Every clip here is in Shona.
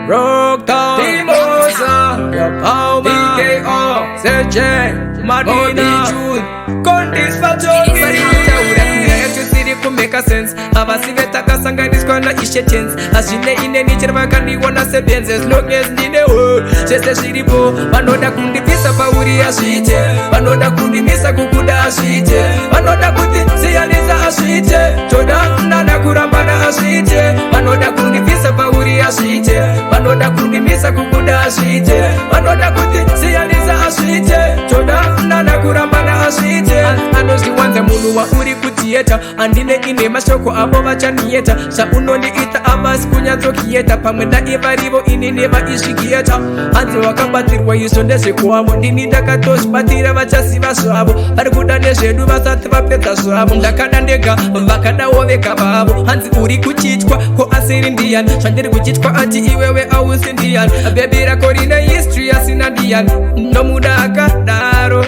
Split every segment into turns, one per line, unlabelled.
Rocktown, Timosa, Palma, PKO, Serge, Madina, Condis Fajoki. Kumeka sense abasiveta kasanganiswa na ishetens asine ine nichirwa kandi wona sebenze as long as ndine wo chese shiripo vanoda kundipisa pauri asvite vanoda kundimisa kukuda asvite vanoda kuti siyanisa asvite toda nana kurambana asvite vanoda kundipisa pauri asvite vanoda kundimisa kukuda asvite vanoda kuti siyanisa asvite toda nana kurambana asvite anozviwanza munhu wauri kutieta andine ine mashoko avo vachaniyeta saunoniita avasi kunyatsokieta pamwe ndaivarivo ini nevaisvikieta hanzi wakabatirwa izvo ndezvekuwavo ndini ndakatozvibatira vachasiva zvavo vari kuda nezvedu vasati vapedza zvavo ndakada ndega vakadawo vega vavo hanzi uri kuchitwa ko asiri ndiyani zvandiri kuchitwa ati iwewe ausi ndiyani bebi rako rine history asina ndiyani nomuda akadaro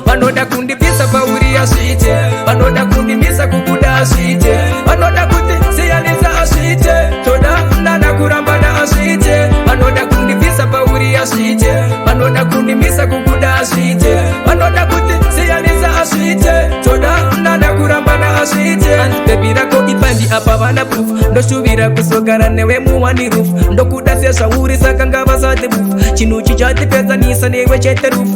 vanoda kundipisa pauri asvite vanoda kundimisa kukuda asvite vanoda kuti siyanisa asvite toda nana kurambana asvite vanoda kundipisa pauri asvite vanoda kundimisa kukuda asvite vanoda kuti siyanisa asvite toda nana kurambana asvite bebi rako ipandi apa vana proof ndoshuvira kusogara newe muwani roof ndokuda sezvauri saka ngavasati boof chinhu chichatipedzanisa newe chete roof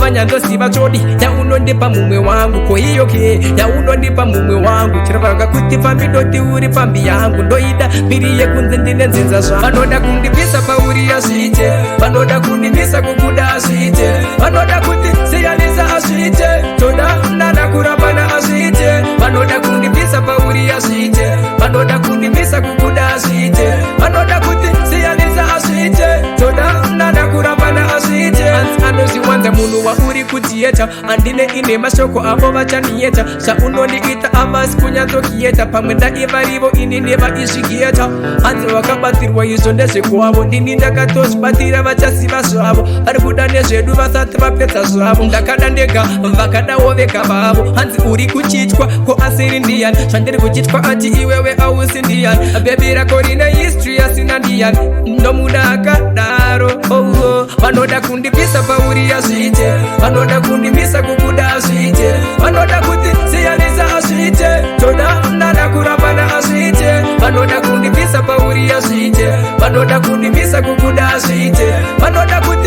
vanyandosiva chodi yaunondipa mumwe wangu koiyoke yaunondipa mumwe wangu chiravanga kuti fambi ndoti uri fambi yangu ndoida mbiri yekunze ndine nzinza zvangu vanoda kundipisa pauri asvite vanoda kundimisa kukuda asvite vanoda kuti siyanisa asvite toda nana kurambana asvite vanoda kundipisa pauri asvite vanoda kundimisa kukuda asvite vanoda kuti siyanisa asvite toda nana kurambana asvite anozviwanza munhu wauri kutieta andine ine mashoko avo vachaniyeta saunoniita avasi kunyatsokieta pamwe ndaivarivo ini nevaisvikieta hanzi wakabatirwa izvo ndezvekuwavo ndini ndakatozvibatira vachasiva zvavo vari kuda nezvedu vasati vapedza zvavo ndakada ndega vakadawo vega vavo hanzi uri kuchitwa ko asiri ndiyani zvandiri kuchitwa ati iwewe ausi ndiyani bebi rako rine history asina ndiyani nomuda akadaro vanoda kundipisa pauri asvite vanoda kundimisa kukuda asvite vanoda kuti siyanisa asvite toda nana kurambana asvite vanoda kundipisa pauri asvite vanoda kundimisa kukuda asvite vanoda kuti